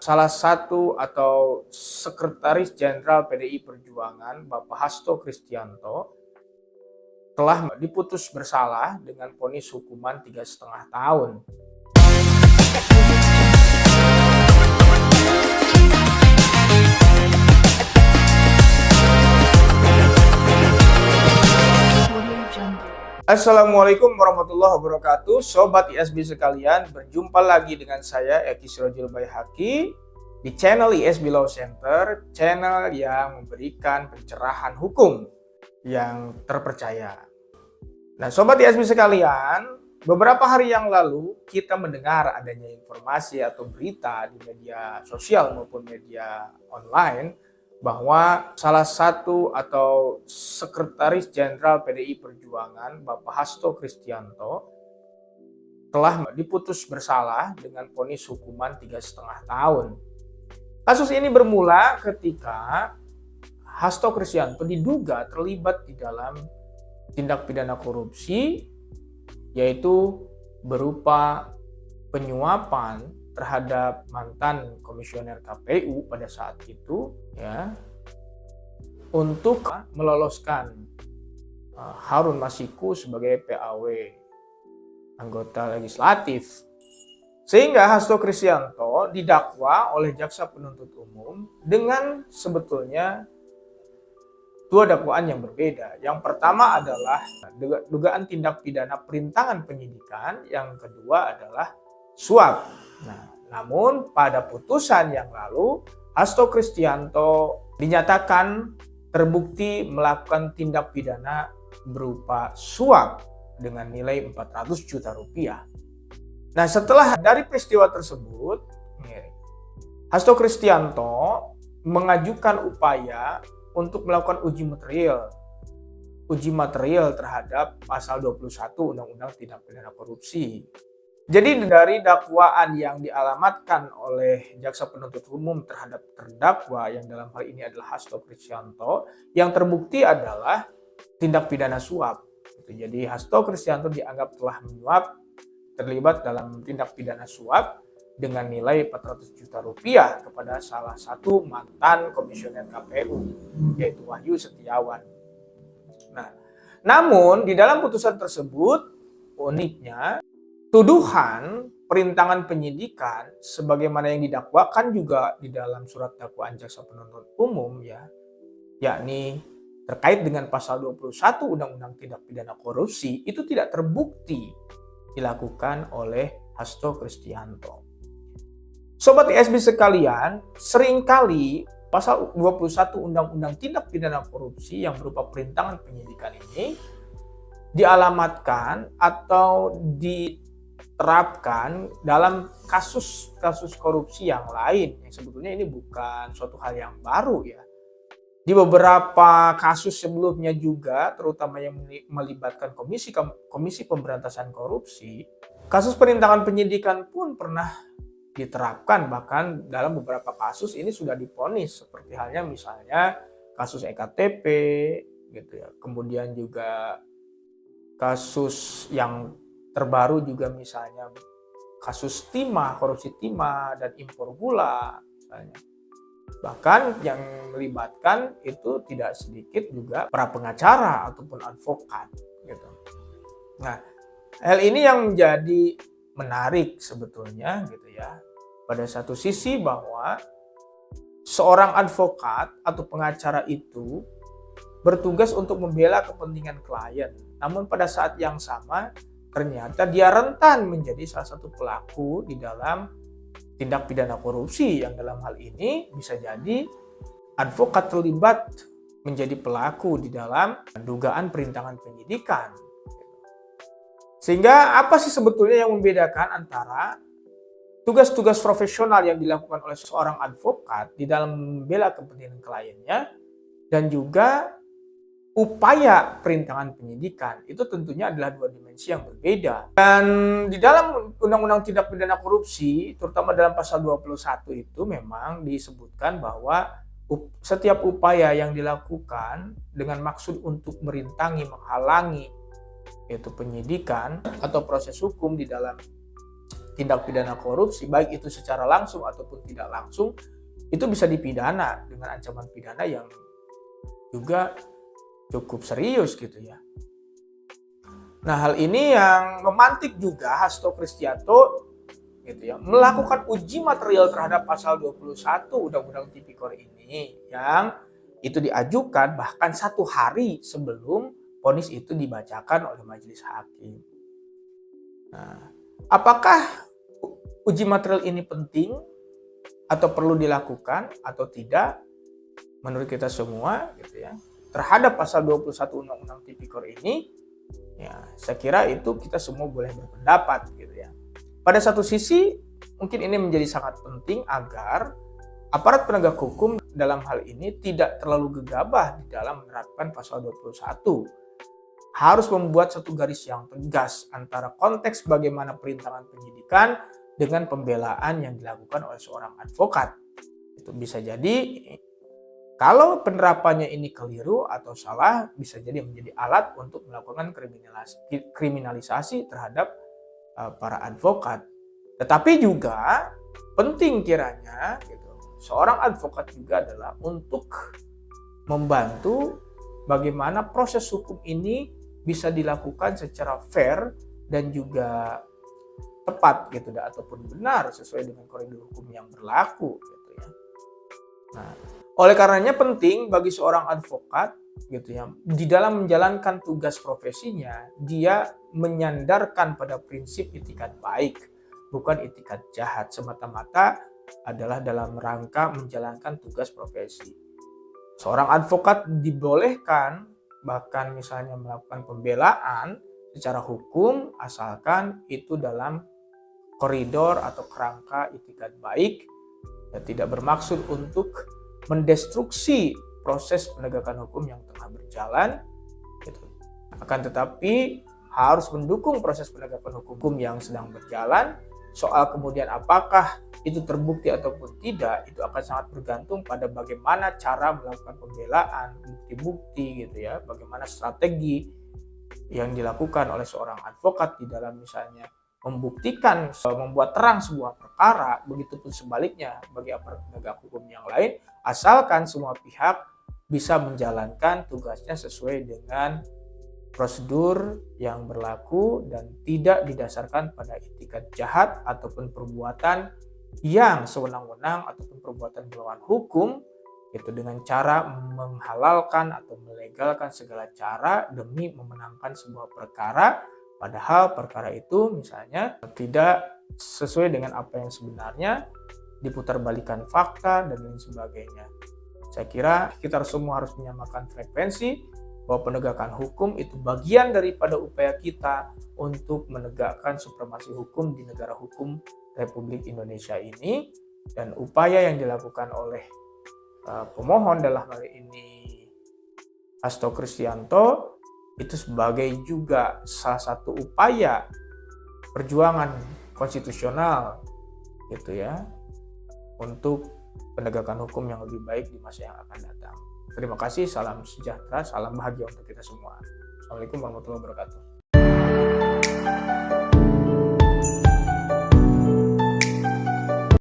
salah satu atau Sekretaris Jenderal PDI Perjuangan, Bapak Hasto Kristianto, telah diputus bersalah dengan vonis hukuman 3,5 tahun. Assalamualaikum warahmatullahi wabarakatuh. Sobat ISB sekalian, berjumpa lagi dengan saya Eki Sirojul Baihaqi di channel ISB Law Center, channel yang memberikan pencerahan hukum yang terpercaya. Nah, Sobat ISB sekalian, beberapa hari yang lalu kita mendengar adanya informasi atau berita di media sosial maupun media online bahwa salah satu atau Sekretaris Jenderal PDI Perjuangan, Bapak Hasto Kristianto, telah diputus bersalah dengan vonis hukuman 3,5 tahun. Kasus ini bermula ketika Hasto Kristianto diduga terlibat di dalam tindak pidana korupsi, yaitu berupa penyuapan terhadap mantan komisioner KPU pada saat itu, ya, untuk meloloskan Harun Masiku sebagai PAW anggota legislatif. Sehingga Hasto Kristianto didakwa oleh jaksa penuntut umum dengan sebetulnya dua dakwaan yang berbeda. Yang pertama adalah dugaan tindak pidana perintangan penyidikan, yang kedua adalah suap. Nah, namun pada putusan yang lalu, Hasto Kristianto dinyatakan terbukti melakukan tindak pidana berupa suap dengan nilai 400 juta rupiah. Nah, setelah dari peristiwa tersebut, Hasto Kristianto mengajukan upaya untuk melakukan uji material terhadap pasal 21 Undang-Undang Tindak Pidana Korupsi. Jadi dari dakwaan yang dialamatkan oleh jaksa penuntut umum terhadap terdakwa, yang dalam hal ini adalah Hasto Kristianto, yang terbukti adalah tindak pidana suap. Jadi Hasto Kristianto dianggap telah menyuap, terlibat dalam tindak pidana suap dengan nilai 400 juta rupiah kepada salah satu mantan komisioner KPU, yaitu Wahyu Setiawan. Nah, namun di dalam putusan tersebut, uniknya tuduhan perintangan penyidikan sebagaimana yang didakwakan juga di dalam surat dakwaan jaksa penuntut umum, ya, yakni terkait dengan pasal 21 Undang-Undang Tindak Pidana Korupsi, itu tidak terbukti dilakukan oleh Hasto Kristianto. Sobat ISB sekalian, seringkali pasal 21 Undang-Undang Tindak Pidana Korupsi yang berupa perintangan penyidikan ini dialamatkan atau diterapkan dalam kasus-kasus korupsi yang lain, yang sebetulnya ini bukan suatu hal yang baru, ya. Di beberapa kasus sebelumnya juga, terutama yang melibatkan Komisi Pemberantasan Korupsi, kasus perintangan penyidikan pun pernah diterapkan. Bahkan dalam beberapa kasus ini sudah divonis, seperti halnya misalnya kasus EKTP, gitu ya. Kemudian juga kasus yang terbaru juga misalnya kasus timah, korupsi timah dan impor gula misalnya. Bahkan yang melibatkan itu tidak sedikit juga para pengacara ataupun advokat, gitu. Nah, hal ini yang menjadi menarik sebetulnya, gitu ya. Pada satu sisi bahwa seorang advokat atau pengacara itu bertugas untuk membela kepentingan klien. Namun pada saat yang sama ternyata dia rentan menjadi salah satu pelaku di dalam tindak pidana korupsi, yang dalam hal ini bisa jadi advokat terlibat menjadi pelaku di dalam dugaan perintangan penyidikan. Sehingga apa sih sebetulnya yang membedakan antara tugas-tugas profesional yang dilakukan oleh seorang advokat di dalam membela kepentingan kliennya dan juga upaya perintangan penyidikan? Itu tentunya adalah dua dimensi yang berbeda. Dan di dalam Undang-Undang Tindak Pidana Korupsi, terutama dalam pasal 21 itu memang disebutkan bahwa setiap upaya yang dilakukan dengan maksud untuk merintangi, menghalangi, yaitu penyidikan atau proses hukum di dalam tindak pidana korupsi, baik itu secara langsung ataupun tidak langsung, itu bisa dipidana dengan ancaman pidana yang juga cukup serius gitu ya. Nah, hal ini yang memantik juga Hasto Kristianto gitu ya, melakukan uji material terhadap pasal 21 Undang-Undang Tipikor ini, yang itu diajukan bahkan 1 hari sebelum vonis itu dibacakan oleh majelis hakim. Nah, apakah uji material ini penting atau perlu dilakukan atau tidak menurut kita semua gitu ya, terhadap pasal 21 Undang-Undang Tipikor ini? Ya, saya kira itu kita semua boleh berpendapat gitu ya. Pada satu sisi mungkin ini menjadi sangat penting agar aparat penegak hukum dalam hal ini tidak terlalu gegabah di dalam menerapkan pasal 21. Harus membuat satu garis yang tegas antara konteks bagaimana perintangan penyidikan dengan pembelaan yang dilakukan oleh seorang advokat. Itu bisa jadi kalau penerapannya ini keliru atau salah, bisa jadi menjadi alat untuk melakukan kriminalisasi terhadap para advokat. Tetapi juga penting kiranya gitu, seorang advokat juga adalah untuk membantu bagaimana proses hukum ini bisa dilakukan secara fair dan juga tepat gitu, ataupun benar sesuai dengan koridor hukum yang berlaku gitu ya. Nah, oleh karenanya penting bagi seorang advokat gitu ya, di dalam menjalankan tugas profesinya, dia menyandarkan pada prinsip itikat baik, bukan itikat jahat, semata-mata adalah dalam rangka menjalankan tugas profesi. Seorang advokat dibolehkan bahkan misalnya melakukan pembelaan secara hukum asalkan itu dalam koridor atau kerangka itikat baik, ya, tidak bermaksud untuk mendestruksi proses penegakan hukum yang tengah berjalan gitu. Akan tetapi harus mendukung proses penegakan hukum yang sedang berjalan. Soal kemudian apakah itu terbukti ataupun tidak, itu akan sangat bergantung pada bagaimana cara melakukan pembelaan, bukti-bukti gitu ya, bagaimana strategi yang dilakukan oleh seorang advokat di dalam misalnya membuktikan, membuat terang sebuah perkara, begitupun sebaliknya bagi aparat penegak hukum yang lain, asalkan semua pihak bisa menjalankan tugasnya sesuai dengan prosedur yang berlaku dan tidak didasarkan pada itikat jahat ataupun perbuatan yang sewenang-wenang ataupun perbuatan melawan hukum itu dengan cara menghalalkan atau melegalkan segala cara demi memenangkan sebuah perkara, padahal perkara itu misalnya tidak sesuai dengan apa yang sebenarnya, diputarbalikan fakta dan lain sebagainya. Saya kira kita semua harus menyamakan frekuensi bahwa penegakan hukum itu bagian daripada upaya kita untuk menegakkan supremasi hukum di negara hukum Republik Indonesia ini, dan upaya yang dilakukan oleh pemohon dalam hal ini Hasto Kristianto itu sebagai juga salah satu upaya perjuangan konstitusional gitu ya, untuk penegakan hukum yang lebih baik di masa yang akan datang. Terima kasih, salam sejahtera, salam bahagia untuk kita semua. Assalamualaikum warahmatullahi wabarakatuh.